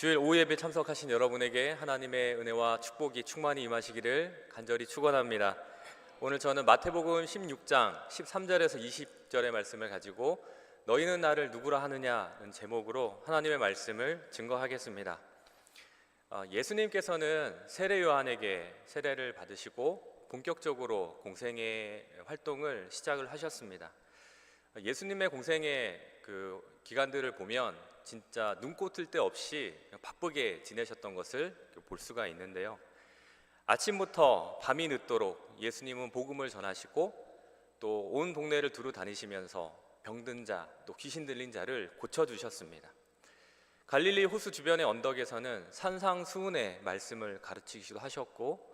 주일 오후 예배 참석하신 여러분에게 하나님의 은혜와 축복이 충만히 임하시기를 간절히 축원합니다. 오늘 저는 마태복음 16장 13절에서 20절의 말씀을 가지고 너희는 나를 누구라 하느냐는 제목으로 하나님의 말씀을 증거하겠습니다. 예수님께서는 세례 요한에게 세례를 받으시고 본격적으로 공생의 활동을 시작을 하셨습니다. 예수님의 공생의 그 기간들을 보면 진짜 눈꽃 틀 데 없이 바쁘게 지내셨던 것을 볼 수가 있는데요. 아침부터 밤이 늦도록 예수님은 복음을 전하시고 또 온 동네를 두루 다니시면서 병든 자, 또 귀신 들린 자를 고쳐주셨습니다. 갈릴리 호수 주변의 언덕에서는 산상수훈의 말씀을 가르치기도 하셨고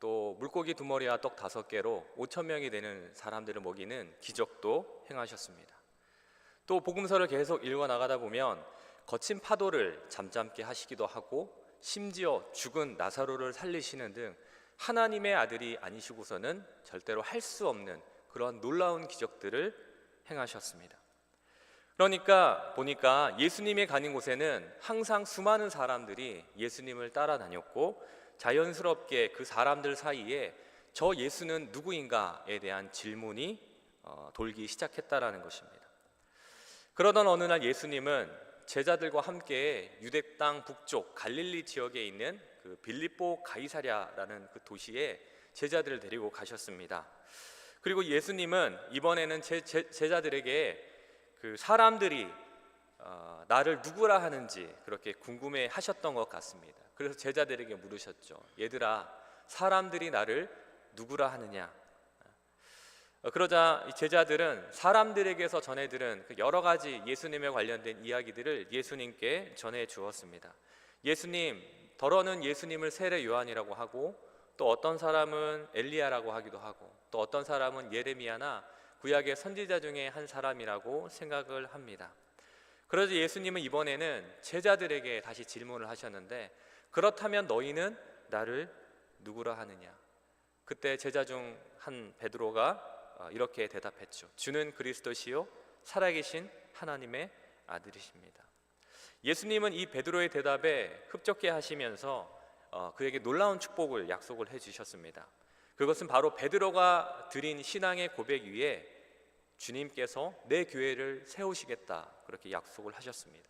또 물고기 2마리와 떡 5개로 5,000명이 되는 사람들을 먹이는 기적도 행하셨습니다. 또 복음서를 계속 읽어나가다 보면 거친 파도를 잠잠게 하시기도 하고 심지어 죽은 나사로를 살리시는 등 하나님의 아들이 아니시고서는 절대로 할 수 없는 그런 놀라운 기적들을 행하셨습니다. 그러니까 보니까 예수님이 가는 곳에는 항상 수많은 사람들이 예수님을 따라다녔고 자연스럽게 그 사람들 사이에 저 예수는 누구인가에 대한 질문이 돌기 시작했다라는 것입니다. 그러던 어느 날 예수님은 제자들과 함께 유대 땅 북쪽 갈릴리 지역에 있는 그 빌립보 가이사랴라는 그 도시에 제자들을 데리고 가셨습니다. 그리고 예수님은 이번에는 제자들에게 그 사람들이 나를 누구라 하는지 그렇게 궁금해 하셨던 것 같습니다. 그래서 제자들에게 물으셨죠. 얘들아, 사람들이 나를 누구라 하느냐? 그러자 제자들은 사람들에게서 전해 들은 여러 가지 예수님에 관련된 이야기들을 예수님께 전해 주었습니다. 예수님, 더러는 예수님을 세례 요한이라고 하고 또 어떤 사람은 엘리야라고 하기도 하고 또 어떤 사람은 예레미야나 구약의 선지자 중에 한 사람이라고 생각을 합니다. 그러자 예수님은 이번에는 제자들에게 다시 질문을 하셨는데 그렇다면 너희는 나를 누구라 하느냐? 그때 제자 중 한 베드로가 이렇게 대답했죠. 주는 그리스도시요 살아계신 하나님의 아들이십니다. 예수님은 이 베드로의 대답에 흡족해 하시면서 그에게 놀라운 축복을 약속을 해주셨습니다. 그것은 바로 베드로가 드린 신앙의 고백 위에 주님께서 내 교회를 세우시겠다 그렇게 약속을 하셨습니다.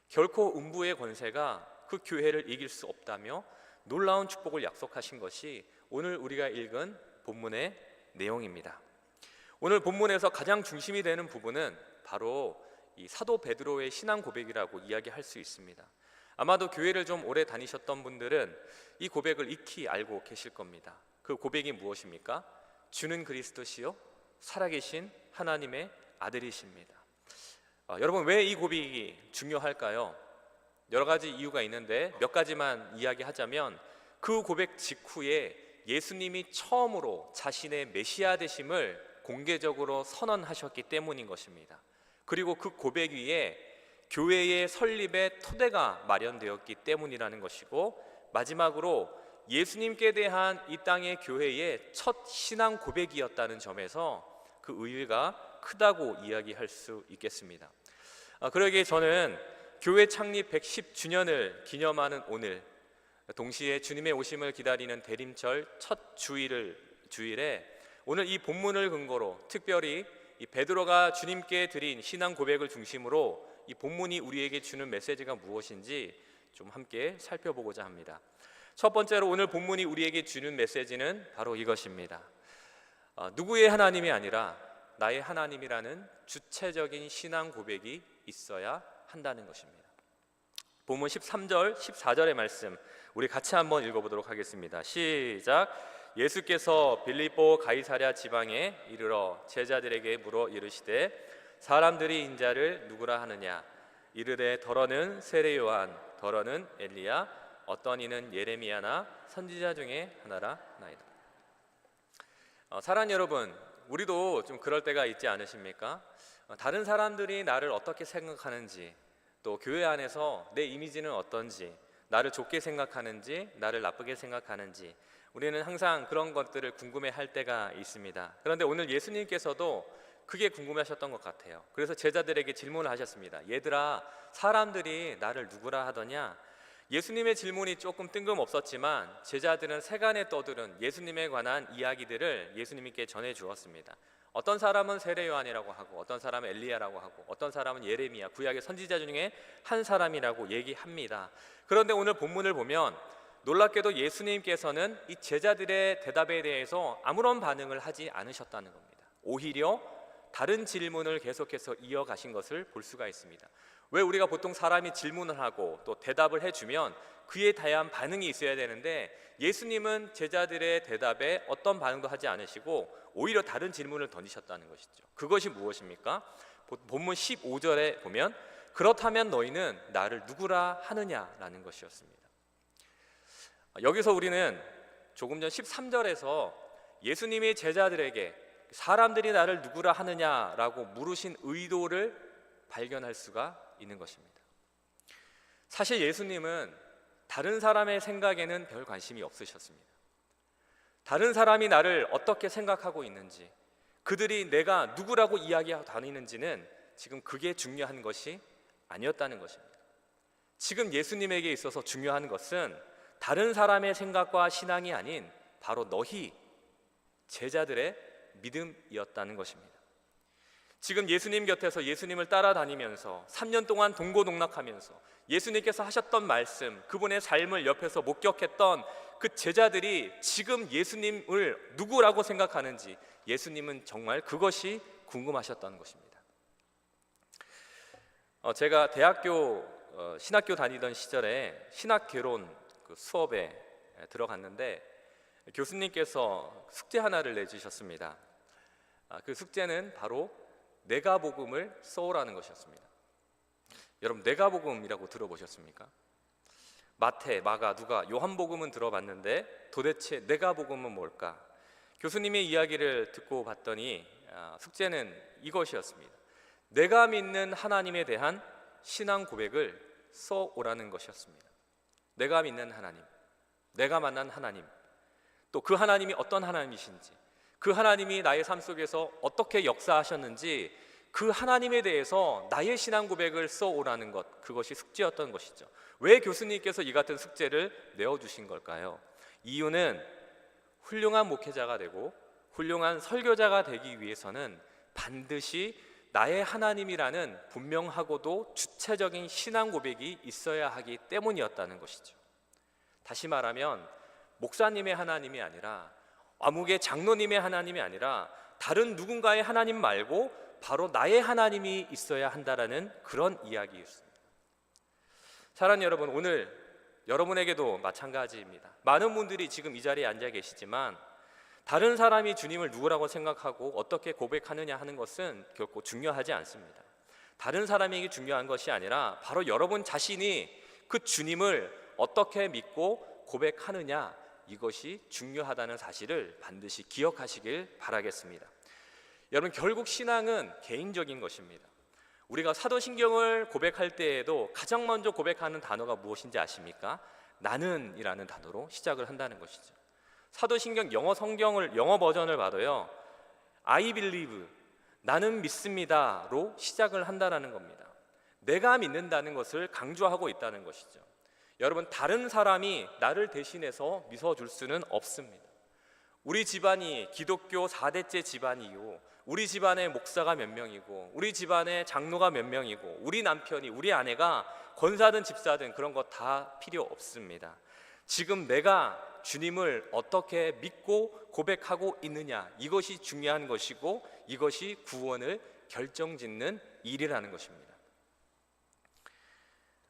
결코 음부의 권세가 그 교회를 이길 수 없다며 놀라운 축복을 약속하신 것이 오늘 우리가 읽은 본문의 내용입니다. 오늘 본문에서 가장 중심이 되는 부분은 바로 이 사도 베드로의 신앙 고백이라고 이야기할 수 있습니다. 아마도 교회를 좀 오래 다니셨던 분들은 이 고백을 익히 알고 계실 겁니다. 그 고백이 무엇입니까? 주는 그리스도시요 살아계신 하나님의 아들이십니다. 여러분, 왜 이 고백이 중요할까요? 여러 가지 이유가 있는데 몇 가지만 이야기하자면 그 고백 직후에 예수님이 처음으로 자신의 메시아 되심을 공개적으로 선언하셨기 때문인 것입니다. 그리고 그 고백 위에 교회의 설립의 토대가 마련되었기 때문이라는 것이고 마지막으로 예수님께 대한 이 땅의 교회의 첫 신앙 고백이었다는 점에서 그 의의가 크다고 이야기할 수 있겠습니다. 그러기에 저는 교회 창립 110주년을 기념하는 오늘 동시에 주님의 오심을 기다리는 대림절 첫 주일에 오늘 이 본문을 근거로 특별히 이 베드로가 주님께 드린 신앙 고백을 중심으로 이 본문이 우리에게 주는 메시지가 무엇인지 좀 함께 살펴보고자 합니다. 첫 번째로 오늘 본문이 우리에게 주는 메시지는 바로 이것입니다. 누구의 하나님이 아니라 나의 하나님이라는 주체적인 신앙 고백이 있어야 한다는 것입니다. 본문 13절, 14절의 말씀 우리 같이 한번 읽어보도록 하겠습니다. 시작. 예수께서 빌립보 가이사랴 지방에 이르러 제자들에게 물어 이르시되 사람들이 인자를 누구라 하느냐? 이르되 더러는 세례 요한, 더러는 엘리야, 어떤 이는 예레미야나 선지자 중에 하나라 나이다. 사랑하는 여러분, 우리도 좀 그럴 때가 있지 않으십니까? 다른 사람들이 나를 어떻게 생각하는지 또 교회 안에서 내 이미지는 어떤지 나를 좋게 생각하는지 나를 나쁘게 생각하는지 우리는 항상 그런 것들을 궁금해할 때가 있습니다. 그런데 오늘 예수님께서도 그게 궁금하셨던 것 같아요. 그래서 제자들에게 질문을 하셨습니다. 얘들아, 사람들이 나를 누구라 하더냐? 예수님의 질문이 조금 뜬금없었지만 제자들은 세간에 떠드는 예수님에 관한 이야기들을 예수님께 전해 주었습니다. 어떤 사람은 세례 요한이라고 하고, 어떤 사람은 엘리야라고 하고, 어떤 사람은 예레미야, 구약의 선지자 중에 한 사람이라고 얘기합니다. 그런데 오늘 본문을 보면 놀랍게도 예수님께서는 이 제자들의 대답에 대해서 아무런 반응을 하지 않으셨다는 겁니다. 오히려 다른 질문을 계속해서 이어가신 것을 볼 수가 있습니다. 왜 우리가 보통 사람이 질문을 하고 또 대답을 해주면 그에 대한 반응이 있어야 되는데, 예수님은 제자들의 대답에 어떤 반응도 하지 않으시고 오히려 다른 질문을 던지셨다는 것이죠. 그것이 무엇입니까? 본문 15절에 보면 그렇다면 너희는 나를 누구라 하느냐라는 것이었습니다. 여기서 우리는 조금 전 13절에서 예수님이 제자들에게 사람들이 나를 누구라 하느냐라고 물으신 의도를 발견할 수가 있는 것입니다. 사실 예수님은 다른 사람의 생각에는 별 관심이 없으셨습니다. 다른 사람이 나를 어떻게 생각하고 있는지, 그들이 내가 누구라고 이야기하고 다니는지는 지금 그게 중요한 것이 아니었다는 것입니다. 지금 예수님에게 있어서 중요한 것은 다른 사람의 생각과 신앙이 아닌 바로 너희 제자들의 믿음이었다는 것입니다. 지금 예수님 곁에서 예수님을 따라다니면서 3년 동안 동고동락하면서 예수님께서 하셨던 말씀, 그분의 삶을 옆에서 목격했던 그 제자들이 지금 예수님을 누구라고 생각하는지, 예수님은 정말 그것이 궁금하셨다는 것입니다. 제가 대학교 신학교 다니던 시절에 신학개론 수업에 들어갔는데 교수님께서 숙제 하나를 내주셨습니다. 그 숙제는 바로 내가복음을 써오라는 것이었습니다. 여러분, 내가복음이라고 들어보셨습니까? 마태, 마가, 누가, 요한복음은 들어봤는데 도대체 내가복음은 뭘까? 교수님의 이야기를 듣고 봤더니 숙제는 이것이었습니다. 내가 믿는 하나님에 대한 신앙 고백을 써오라는 것이었습니다. 내가 믿는 하나님, 내가 만난 하나님, 또 그 하나님이 어떤 하나님이신지, 그 하나님이 나의 삶 속에서 어떻게 역사하셨는지, 그 하나님에 대해서 나의 신앙 고백을 써오라는 것, 그것이 숙제였던 것이죠. 왜 교수님께서 이 같은 숙제를 내어주신 걸까요? 이유는 훌륭한 목회자가 되고 훌륭한 설교자가 되기 위해서는 반드시 나의 하나님이라는 분명하고도 주체적인 신앙 고백이 있어야 하기 때문이었다는 것이죠. 다시 말하면 목사님의 하나님이 아니라, 아무개 장로님의 하나님이 아니라 다른 누군가의 하나님 말고 바로 나의 하나님이 있어야 한다라는 그런 이야기였습니다. 사랑하는 여러분, 오늘 여러분에게도 마찬가지입니다. 많은 분들이 지금 이 자리에 앉아 계시지만 다른 사람이 주님을 누구라고 생각하고 어떻게 고백하느냐 하는 것은 결코 중요하지 않습니다. 다른 사람에게 중요한 것이 아니라 바로 여러분 자신이 그 주님을 어떻게 믿고 고백하느냐, 이것이 중요하다는 사실을 반드시 기억하시길 바라겠습니다. 여러분, 결국 신앙은 개인적인 것입니다. 우리가 사도신경을 고백할 때에도 가장 먼저 고백하는 단어가 무엇인지 아십니까? 나는이라는 단어로 시작을 한다는 것이죠. 사도신경 영어 버전을 봐도요, I believe, 나는 믿습니다로 시작을 한다는 겁니다. 내가 믿는다는 것을 강조하고 있다는 것이죠. 여러분, 다른 사람이 나를 대신해서 믿어줄 수는 없습니다. 우리 집안이 기독교 4대째 집안이요, 우리 집안의 목사가 몇 명이고, 우리 집안의 장로가 몇 명이고, 우리 남편이, 우리 아내가 권사든 집사든 그런 거 다 필요 없습니다. 지금 내가 주님을 어떻게 믿고 고백하고 있느냐, 이것이 중요한 것이고 이것이 구원을 결정짓는 일이라는 것입니다.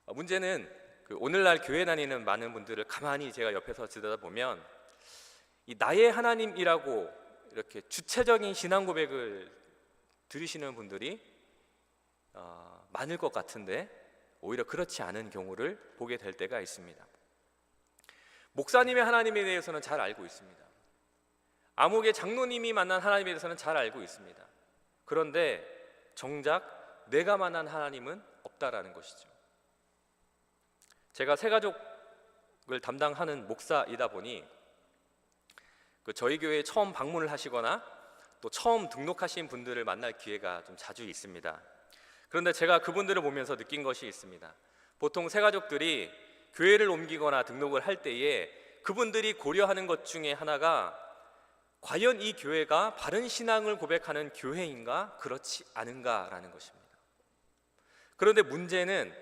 문제는 오늘날 교회 다니는 많은 분들을 가만히 제가 옆에서 들여다보면 이 나의 하나님이라고 이렇게 주체적인 신앙 고백을 들으시는 분들이 많을 것 같은데 오히려 그렇지 않은 경우를 보게 될 때가 있습니다. 목사님의 하나님에 대해서는 잘 알고 있습니다. 암흑의 장로님이 만난 하나님에 대해서는 잘 알고 있습니다. 그런데 정작 내가 만난 하나님은 없다라는 것이죠. 제가 새가족을 담당하는 목사이다 보니 저희 교회에 처음 방문을 하시거나 또 처음 등록하신 분들을 만날 기회가 좀 자주 있습니다. 그런데 제가 그분들을 보면서 느낀 것이 있습니다. 보통 새가족들이 교회를 옮기거나 등록을 할 때에 그분들이 고려하는 것 중에 하나가 과연 이 교회가 바른 신앙을 고백하는 교회인가 그렇지 않은가라는 것입니다. 그런데 문제는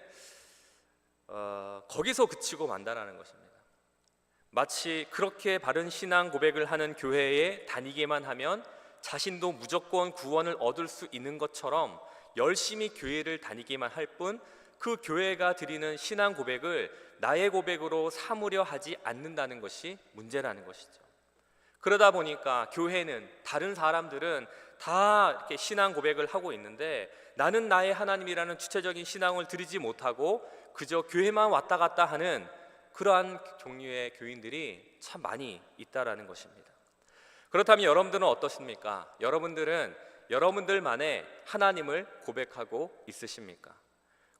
거기서 그치고 만다라는 것입니다. 마치 그렇게 바른 신앙 고백을 하는 교회에 다니기만 하면 자신도 무조건 구원을 얻을 수 있는 것처럼 열심히 교회를 다니기만 할 뿐 그 교회가 드리는 신앙 고백을 나의 고백으로 삼으려 하지 않는다는 것이 문제라는 것이죠. 그러다 보니까 교회는, 다른 사람들은 다 이렇게 신앙 고백을 하고 있는데 나는 나의 하나님이라는 주체적인 신앙을 드리지 못하고 그저 교회만 왔다 갔다 하는 그러한 종류의 교인들이 참 많이 있다라는 것입니다. 그렇다면 여러분들은 어떻습니까? 여러분들은 여러분들만의 하나님을 고백하고 있으십니까?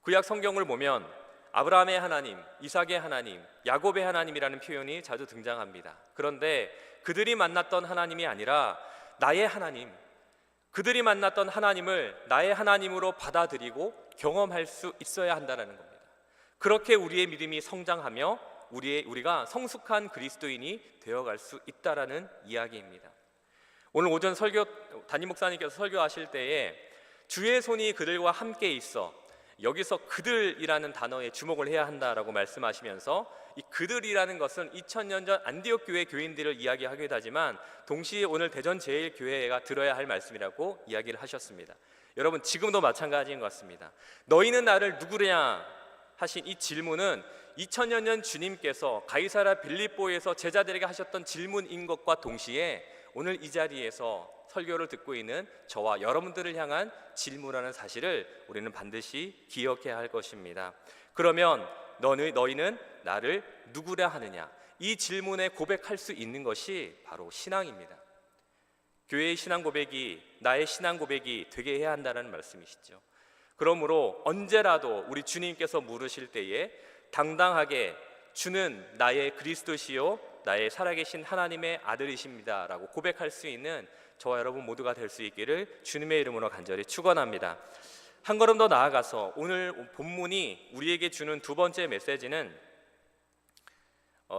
구약 성경을 보면 아브라함의 하나님, 이삭의 하나님, 야곱의 하나님이라는 표현이 자주 등장합니다. 그런데 그들이 만났던 하나님이 아니라 나의 하나님, 그들이 만났던 하나님을 나의 하나님으로 받아들이고 경험할 수 있어야 한다는 겁니다. 그렇게 우리의 믿음이 성장하며 우리가 성숙한 그리스도인이 되어갈 수 있다라는 이야기입니다. 오늘 오전 담임 목사님께서 설교하실 때에 주의 손이 그들과 함께 있어, 여기서 그들이라는 단어에 주목을 해야 한다라고 말씀하시면서 이 그들이라는 것은 2000년 전 안디옥 교회 교인들을 이야기하기도 하지만 동시에 오늘 대전 제일교회가 들어야 할 말씀이라고 이야기를 하셨습니다. 여러분, 지금도 마찬가지인 것 같습니다. 너희는 나를 누구냐 하신 이 질문은 2000년 전 주님께서 가이사랴 빌립보에서 제자들에게 하셨던 질문인 것과 동시에 오늘 이 자리에서 설교를 듣고 있는 저와 여러분들을 향한 질문하는 사실을 우리는 반드시 기억해야 할 것입니다. 그러면 너희는 나를 누구라 하느냐? 이 질문에 고백할 수 있는 것이 바로 신앙입니다. 교회의 신앙 고백이 나의 신앙 고백이 되게 해야 한다는 말씀이시죠. 그러므로 언제라도 우리 주님께서 물으실 때에 당당하게 주는 나의 그리스도시요 나의 살아계신 하나님의 아들이십니다 라고 고백할 수 있는 저와 여러분 모두가 될 수 있기를 주님의 이름으로 간절히 축원합니다. 한 걸음 더 나아가서 오늘 본문이 우리에게 주는 두 번째 메시지는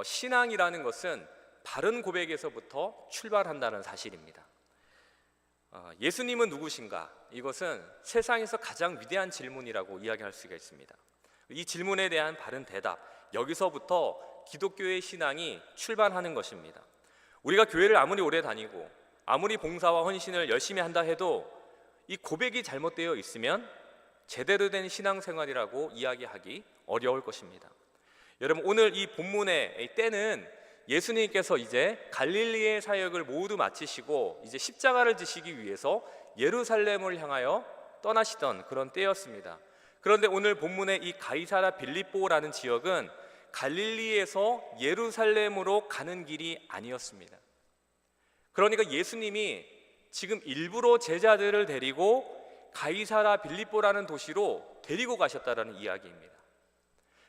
신앙이라는 것은 바른 고백에서부터 출발한다는 사실입니다. 예수님은 누구신가? 이것은 세상에서 가장 위대한 질문이라고 이야기할 수가 있습니다. 이 질문에 대한 바른 대답, 여기서부터 기독교의 신앙이 출발하는 것입니다. 우리가 교회를 아무리 오래 다니고 아무리 봉사와 헌신을 열심히 한다 해도 이 고백이 잘못되어 있으면 제대로 된 신앙생활이라고 이야기하기 어려울 것입니다. 여러분, 오늘 이 본문의 때는 예수님께서 이제 갈릴리의 사역을 모두 마치시고 이제 십자가를 지시기 위해서 예루살렘을 향하여 떠나시던 그런 때였습니다. 그런데 오늘 본문의 이 가이사랴 빌립보라는 지역은 갈릴리에서 예루살렘으로 가는 길이 아니었습니다. 그러니까 예수님이 지금 일부러 제자들을 데리고 가이사랴 빌립보라는 도시로 데리고 가셨다는 이야기입니다.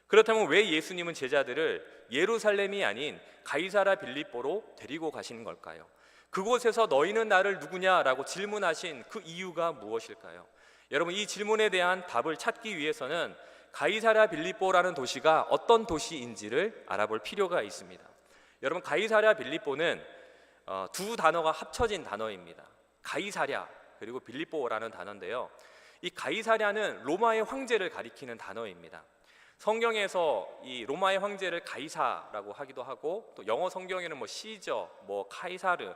그렇다면 왜 예수님은 제자들을 예루살렘이 아닌 가이사랴 빌립보로 데리고 가시는 걸까요? 그곳에서 너희는 나를 누구냐라고 질문하신 그 이유가 무엇일까요? 여러분, 이 질문에 대한 답을 찾기 위해서는 가이사랴 빌립보라는 도시가 어떤 도시인지를 알아볼 필요가 있습니다. 여러분, 가이사랴 빌립보는 두 단어가 합쳐진 단어입니다. 가이사랴 그리고 빌립보라는 단어인데요, 이 가이사랴는 로마의 황제를 가리키는 단어입니다. 성경에서 이 로마의 황제를 가이사라고 하기도 하고 또 영어 성경에는 시저, 카이사르,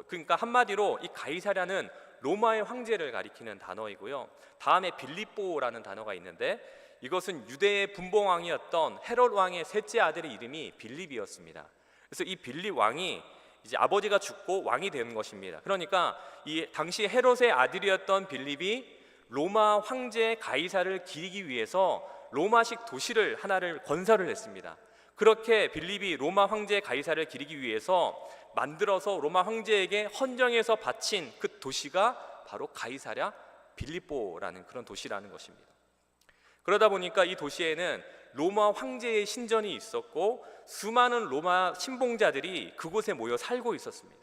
그러니까 한마디로 이 가이사랴는 로마의 황제를 가리키는 단어이고요. 다음에 빌립보라는 단어가 있는데 이것은 유대의 분봉왕이었던 헤롯 왕의 셋째 아들의 이름이 빌립이었습니다. 그래서 이 빌립 왕이 이제 아버지가 죽고 왕이 된 것입니다. 그러니까 이 당시 헤롯의 아들이었던 빌립이 로마 황제 가이사를 기리기 위해서 로마식 도시를 하나를 건설을 했습니다. 그렇게 빌립이 로마 황제 가이사를 기리기 위해서 만들어서 로마 황제에게 헌정해서 바친 그 도시가 바로 가이사랴 빌립보라는 그런 도시라는 것입니다. 그러다 보니까 이 도시에는 로마 황제의 신전이 있었고 수많은 로마 신봉자들이 그곳에 모여 살고 있었습니다.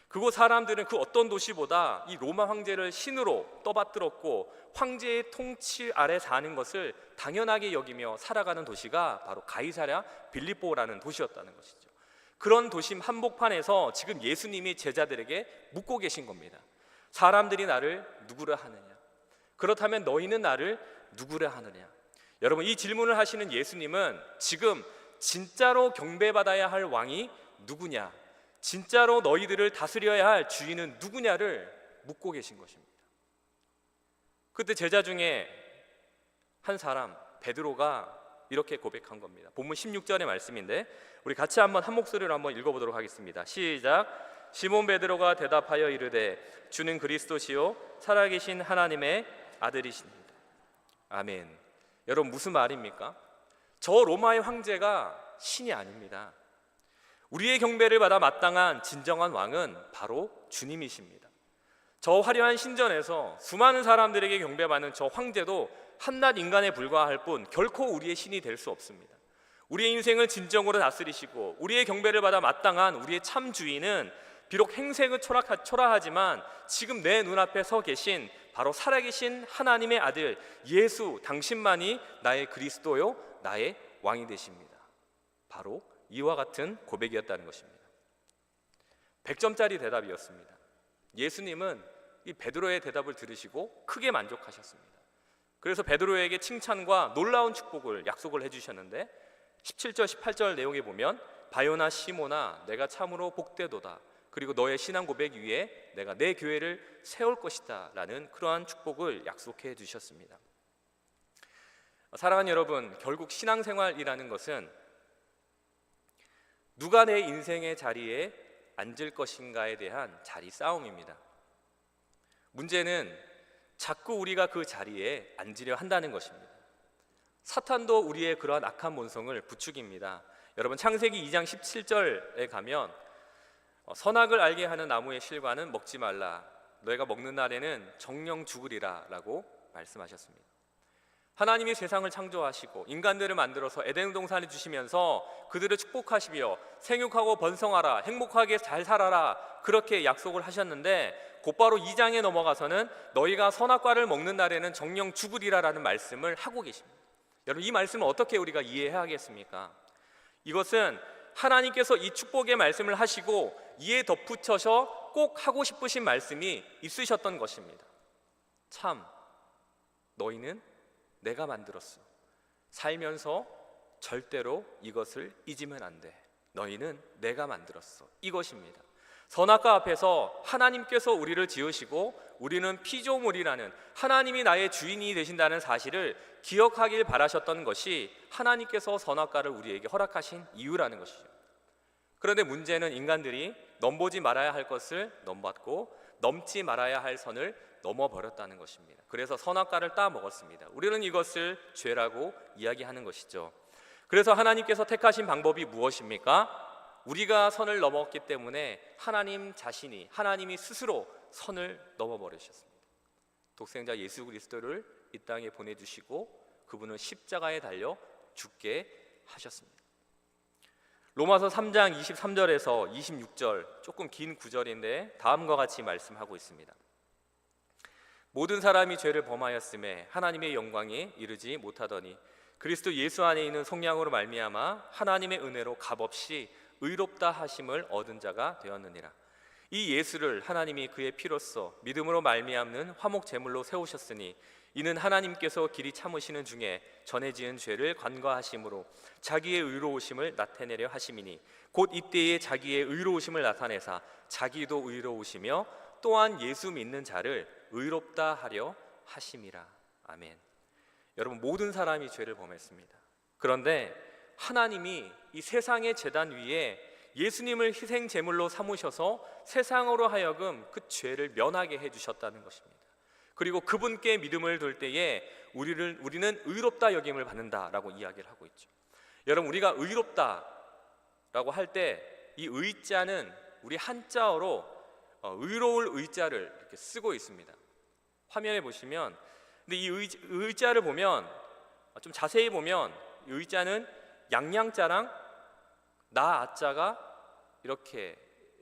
그곳 사람들은 그 어떤 도시보다 이 로마 황제를 신으로 떠받들었고 황제의 통치 아래 사는 것을 당연하게 여기며 살아가는 도시가 바로 가이사랴 빌립보라는 도시였다는 것이죠. 그런 도시 한복판에서 지금 예수님이 제자들에게 묻고 계신 겁니다. 사람들이 나를 누구라 하느냐? 그렇다면 너희는 나를 누구라 하느냐? 여러분, 이 질문을 하시는 예수님은 지금 진짜로 경배받아야 할 왕이 누구냐, 진짜로 너희들을 다스려야 할 주인은 누구냐를 묻고 계신 것입니다. 그때 제자 중에 한 사람 베드로가 이렇게 고백한 겁니다. 본문 16절의 말씀인데 우리 같이 한번 한 목소리로 한번 읽어보도록 하겠습니다. 시작. 시몬 베드로가 대답하여 이르되 주는 그리스도시요 살아계신 하나님의 아들이십니다. 아멘. 여러분, 무슨 말입니까? 저 로마의 황제가 신이 아닙니다. 우리의 경배를 받아 마땅한 진정한 왕은 바로 주님이십니다. 저 화려한 신전에서 수많은 사람들에게 경배받는 저 황제도 한낱 인간에 불과할 뿐 결코 우리의 신이 될 수 없습니다. 우리의 인생을 진정으로 다스리시고 우리의 경배를 받아 마땅한 우리의 참 주인은 비록 행색은 초라하지만 지금 내 눈앞에 서 계신 바로 살아계신 하나님의 아들 예수, 당신만이 나의 그리스도요 나의 왕이 되십니다. 바로 이와 같은 고백이었다는 것입니다. 100점짜리 대답이었습니다. 예수님은 이 베드로의 대답을 들으시고 크게 만족하셨습니다. 그래서 베드로에게 칭찬과 놀라운 축복을 약속을 해주셨는데 17절 18절 내용에 보면 바요나 시모나 내가 참으로 복되도다, 그리고 너의 신앙 고백 위에 내가 내 교회를 세울 것이다 라는 그러한 축복을 약속해 주셨습니다. 사랑하는 여러분, 결국 신앙생활이라는 것은 누가 내 인생의 자리에 앉을 것인가에 대한 자리 싸움입니다. 문제는 자꾸 우리가 그 자리에 앉으려 한다는 것입니다. 사탄도 우리의 그러한 악한 본성을 부추깁니다. 여러분, 창세기 2장 17절에 가면 선악을 알게 하는 나무의 실과는 먹지 말라, 너희가 먹는 날에는 정령 죽으리라 라고 말씀하셨습니다. 하나님이 세상을 창조하시고 인간들을 만들어서 에덴 동산을 주시면서 그들을 축복하시며 생육하고 번성하라, 행복하게 잘 살아라, 그렇게 약속을 하셨는데 곧바로 2장에 넘어가서는 너희가 선악과를 먹는 날에는 정령 죽으리라 라는 말씀을 하고 계십니다. 여러분, 이 말씀을 어떻게 우리가 이해해야 하겠습니까? 이것은 하나님께서 이 축복의 말씀을 하시고 이에 덧붙여서 꼭 하고 싶으신 말씀이 있으셨던 것입니다. 참, 너희는 내가 만들었어. 살면서 절대로 이것을 잊으면 안 돼. 너희는 내가 만들었어. 이것입니다. 선악과 앞에서 하나님께서 우리를 지으시고 우리는 피조물이라는, 하나님이 나의 주인이 되신다는 사실을 기억하길 바라셨던 것이 하나님께서 선악과를 우리에게 허락하신 이유라는 것이죠. 그런데 문제는 인간들이 넘보지 말아야 할 것을 넘봤고 넘지 말아야 할 선을 넘어버렸다는 것입니다. 그래서 선악과를 따먹었습니다. 우리는 이것을 죄라고 이야기하는 것이죠. 그래서 하나님께서 택하신 방법이 무엇입니까? 우리가 선을 넘었기 때문에 하나님 자신이, 하나님이 스스로 선을 넘어버리셨습니다. 독생자 예수 그리스도를 이 땅에 보내주시고 그분은 십자가에 달려 죽게 하셨습니다. 로마서 3장 23절에서 26절, 조금 긴 구절인데 다음과 같이 말씀하고 있습니다. 모든 사람이 죄를 범하였음에 하나님의 영광에 이르지 못하더니 그리스도 예수 안에 있는 속량으로 말미암아 하나님의 은혜로 값없이 의롭다 하심을 얻은 자가 되었느니라. 이 예수를 하나님이 그의 피로써 믿음으로 말미암는 화목 제물로 세우셨으니 이는 하나님께서 길이 참으시는 중에 전에 지은 죄를 관과하심으로 자기의 의로우심을 나타내려 하심이니 곧 이때에 자기의 의로우심을 나타내사 자기도 의로우시며 또한 예수 믿는 자를 의롭다 하려 하심이라. 아멘. 여러분, 모든 사람이 죄를 범했습니다. 그런데 하나님이 이 세상의 제단 위에 예수님을 희생 제물로 삼으셔서 세상으로 하여금 그 죄를 면하게 해주셨다는 것입니다. 그리고 그분께 믿음을 둘 때에 우리는 의롭다 여김을 받는다라고 이야기를 하고 있죠. 여러분, 우리가 의롭다라고 할 때 이 의자는 우리 한자어로 의로울 의자를 이렇게 쓰고 있습니다. 화면에 보시면, 근데 이 의자를 보면 좀 자세히 보면 이 의자는 양양자랑 나 아자가 이렇게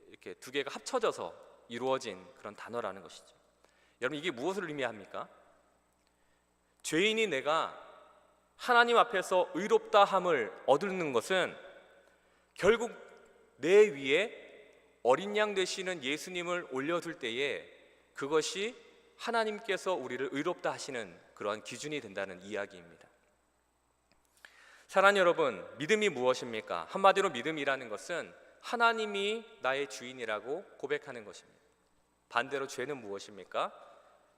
이렇게 두 개가 합쳐져서 이루어진 그런 단어라는 것이죠. 여러분, 이게 무엇을 의미합니까? 죄인이 내가 하나님 앞에서 의롭다함을 얻는 것은 결국 내 위에 어린 양 되시는 예수님을 올려둘 때에 그것이 하나님께서 우리를 의롭다 하시는 그러한 기준이 된다는 이야기입니다. 사랑하는 여러분, 믿음이 무엇입니까? 한마디로 믿음이라는 것은 하나님이 나의 주인이라고 고백하는 것입니다. 반대로 죄는 무엇입니까?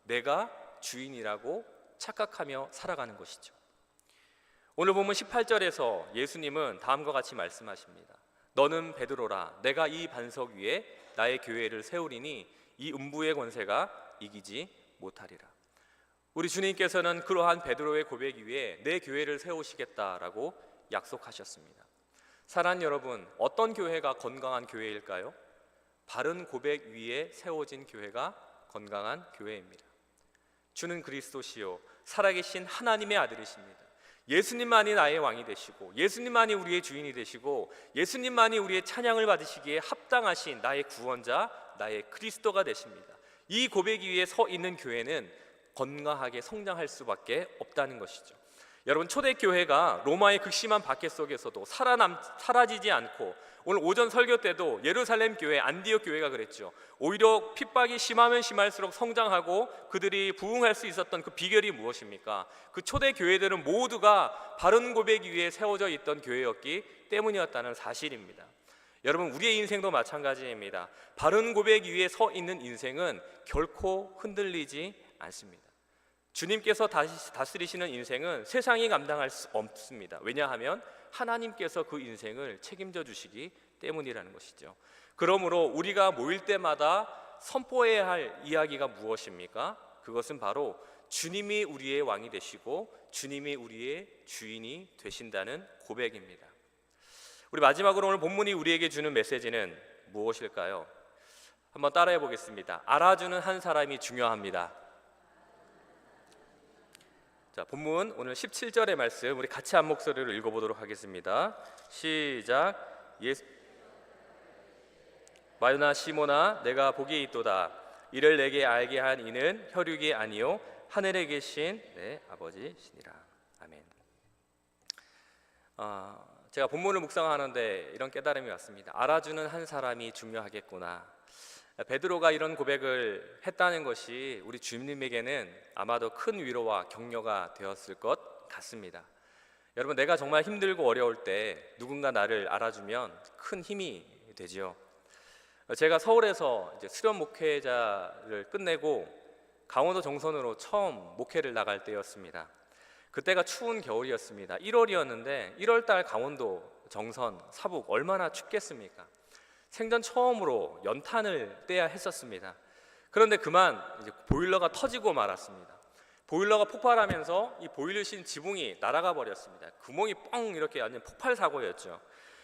내가 주인이라고 착각하며 살아가는 것이죠. 오늘 보면 18절에서 예수님은 다음과 같이 말씀하십니다. 너는 베드로라, 내가 이 반석 위에 나의 교회를 세우리니 이 음부의 권세가 이기지 못하리라. 우리 주님께서는 그러한 베드로의 고백 위에 내 교회를 세우시겠다라고 약속하셨습니다. 사랑하는 여러분, 어떤 교회가 건강한 교회일까요? 바른 고백 위에 세워진 교회가 건강한 교회입니다. 주는 그리스도시요 살아계신 하나님의 아들이십니다. 예수님만이 나의 왕이 되시고 예수님만이 우리의 주인이 되시고 예수님만이 우리의 찬양을 받으시기에 합당하신 나의 구원자, 나의 그리스도가 되십니다. 이 고백 위에 서 있는 교회는 건강하게 성장할 수밖에 없다는 것이죠. 여러분, 초대교회가 로마의 극심한 박해 속에서도 사라지지 않고, 오늘 오전 설교 때도 예루살렘 교회, 안디옥 교회가 그랬죠. 오히려 핍박이 심하면 심할수록 성장하고 그들이 부흥할 수 있었던 그 비결이 무엇입니까? 그 초대 교회들은 모두가 바른 고백 위에 세워져 있던 교회였기 때문이었다는 사실입니다. 여러분, 우리의 인생도 마찬가지입니다. 바른 고백 위에 서 있는 인생은 결코 흔들리지 않습니다. 주님께서 다스리시는 인생은 세상이 감당할 수 없습니다. 왜냐하면 하나님께서 그 인생을 책임져 주시기 때문이라는 것이죠. 그러므로 우리가 모일 때마다 선포해야 할 이야기가 무엇입니까? 그것은 바로 주님이 우리의 왕이 되시고 주님이 우리의 주인이 되신다는 고백입니다. 우리 마지막으로 오늘 본문이 우리에게 주는 메시지는 무엇일까요? 한번 따라해 보겠습니다. 알아주는 한 사람이 중요합니다. 자, 본문 오늘 17절의 말씀 우리 같이 한 목소리로 읽어보도록 하겠습니다. 시작. 마요나 시모나, 내가 보기에 있도다. 이를 내게 알게 한 이는 혈육이 아니요 하늘에 계신 내 아버지시니라. 아멘. 제가 본문을 묵상하는데 이런 깨달음이 왔습니다. 알아주는 한 사람이 중요하겠구나. 베드로가 이런 고백을 했다는 것이 우리 주님에게는 아마도 큰 위로와 격려가 되었을 것 같습니다. 여러분, 내가 정말 힘들고 어려울 때 누군가 나를 알아주면 큰 힘이 되지요. 제가 서울에서 이제 수련 목회자를 끝내고 강원도 정선으로 처음 목회를 나갈 때였습니다. 그때가 추운 겨울이었습니다. 1월이었는데 1월달 강원도 정선 사북 얼마나 춥겠습니까? 생전 처음으로 연탄을 떼야 했었습니다. 그런데 그만 이제 보일러가 터지고 말았습니다. 보일러가 폭발하면서 이 보일러실 지붕이 날아가 버렸습니다. 구멍이 뻥 이렇게 완전 폭발 사고였죠.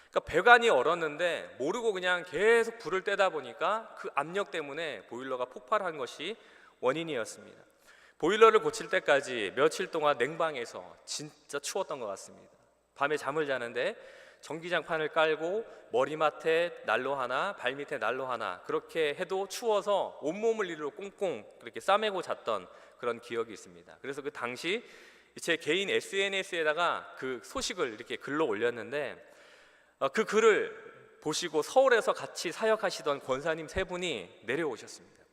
그러니까 배관이 얼었는데 모르고 그냥 계속 불을 떼다 보니까 그 압력 때문에 보일러가 폭발한 것이 원인이었습니다. 보일러를 고칠 때까지 며칠 동안 냉방에서 진짜 추웠던 것 같습니다. 밤에 잠을 자는데 전기장판을 깔고 머리맡에 난로 하나, 발밑에 난로 하나, 그렇게 해도 추워서 온몸을 이리로 꽁꽁 그렇게 싸매고 잤던 그런 기억이 있습니다. 그래서 그 당시 제 개인 SNS에다가 그 소식을 이렇게 글로 올렸는데 그 글을 보시고 서울에서 같이 사역하시던 권사님 세 분이 내려오셨습니다.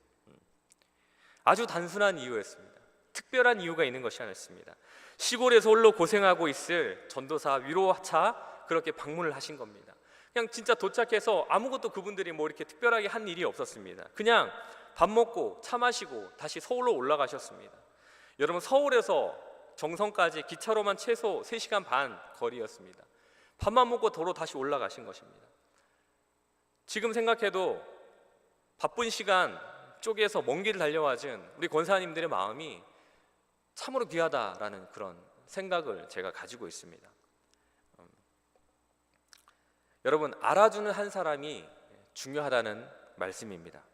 아주 단순한 이유였습니다. 특별한 이유가 있는 것이 아니었습니다. 시골에서 홀로 고생하고 있을 전도사 위로차 그렇게 방문을 하신 겁니다. 그냥 진짜 도착해서 아무것도 그분들이 뭐 이렇게 특별하게 한 일이 없었습니다. 그냥 밥 먹고 차 마시고 다시 서울로 올라가셨습니다. 여러분, 서울에서 정선까지 기차로만 최소 3시간 반 거리였습니다. 밥만 먹고 도로 다시 올라가신 것입니다. 지금 생각해도 바쁜 시간 쪼개서 먼 길을 달려와준 우리 권사님들의 마음이 참으로 귀하다라는 그런 생각을 제가 가지고 있습니다. 여러분, 알아주는 한 사람이 중요하다는 말씀입니다.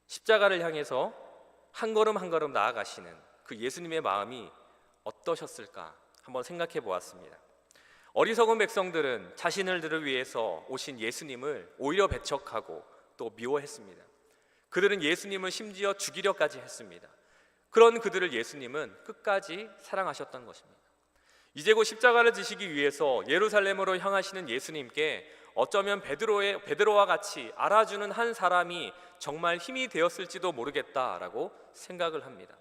십자가를 향해서 한 걸음 한 걸음 나아가시는 그 예수님의 마음이 어떠셨을까 한번 생각해 보았습니다. 어리석은 백성들은 자신들을 위해서 오신 예수님을 오히려 배척하고 또 미워했습니다. 그들은 예수님을 심지어 죽이려까지 했습니다. 그런 그들을 예수님은 끝까지 사랑하셨던 것입니다. 이제 곧 십자가를 지시기 위해서 예루살렘으로 향하시는 예수님께 어쩌면 베드로와 같이 알아주는 한 사람이 정말 힘이 되었을지도 모르겠다라고 생각을 합니다.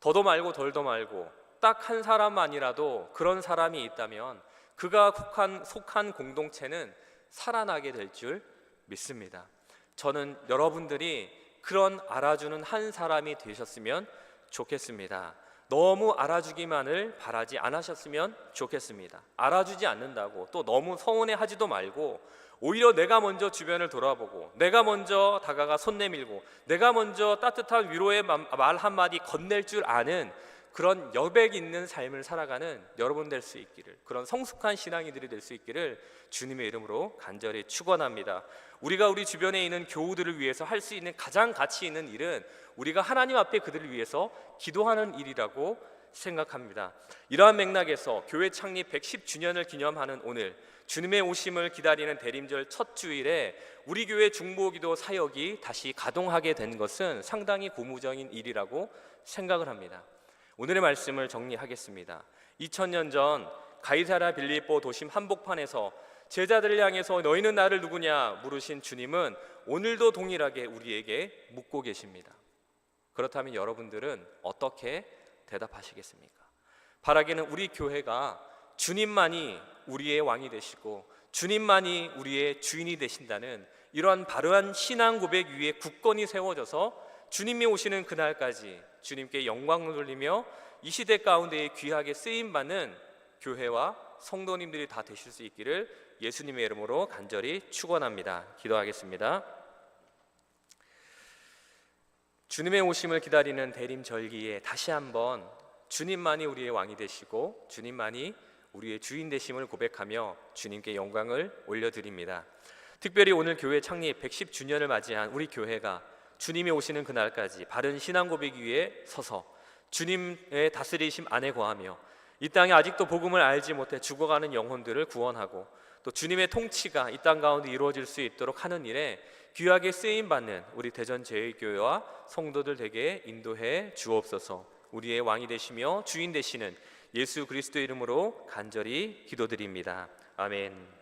더도 말고 덜도 말고 딱 한 사람만이라도 그런 사람이 있다면 그가 속한 공동체는 살아나게 될 줄 믿습니다. 저는 여러분들이 그런 알아주는 한 사람이 되셨으면 좋겠습니다. 너무 알아주기만을 바라지 않으셨으면 좋겠습니다. 알아주지 않는다고 또 너무 서운해하지도 말고 오히려 내가 먼저 주변을 돌아보고 내가 먼저 다가가 손 내밀고 내가 먼저 따뜻한 위로의 말 한마디 건넬 줄 아는 그런 여백 있는 삶을 살아가는 여러분 될 수 있기를, 그런 성숙한 신앙이들이 될 수 있기를 주님의 이름으로 간절히 축원합니다. 우리가 우리 주변에 있는 교우들을 위해서 할 수 있는 가장 가치 있는 일은 우리가 하나님 앞에 그들을 위해서 기도하는 일이라고 생각합니다. 이러한 맥락에서 교회 창립 110주년을 기념하는 오늘, 주님의 오심을 기다리는 대림절 첫 주일에 우리 교회 중보기도 사역이 다시 가동하게 된 것은 상당히 고무적인 일이라고 생각을 합니다. 오늘의 말씀을 정리하겠습니다. 2000년 전 가이사랴 빌립보 도심 한복판에서 제자들을 향해서 너희는 나를 누구냐 물으신 주님은 오늘도 동일하게 우리에게 묻고 계십니다. 그렇다면 여러분들은 어떻게 대답하시겠습니까? 바라기는 우리 교회가 주님만이 우리의 왕이 되시고 주님만이 우리의 주인이 되신다는 이러한 바르한 신앙 고백 위에 굳건히 세워져서 주님이 오시는 그날까지 주님께 영광을 돌리며 이 시대 가운데에 귀하게 쓰임받는 교회와 성도님들이 다 되실 수 있기를 예수님의 이름으로 간절히 축원합니다. 기도하겠습니다. 주님의 오심을 기다리는 대림절기에 다시 한번 주님만이 우리의 왕이 되시고 주님만이 우리의 주인 되심을 고백하며 주님께 영광을 올려드립니다. 특별히 오늘 교회 창립 110주년을 맞이한 우리 교회가 주님이 오시는 그날까지 바른 신앙 고백 위에 서서 주님의 다스리심 안에 거하며 이 땅에 아직도 복음을 알지 못해 죽어가는 영혼들을 구원하고 또 주님의 통치가 이 땅 가운데 이루어질 수 있도록 하는 일에 귀하게 쓰임받는 우리 대전제일교회와 성도들 되게 인도해 주옵소서. 우리의 왕이 되시며 주인 되시는 예수 그리스도의 이름으로 간절히 기도드립니다. 아멘.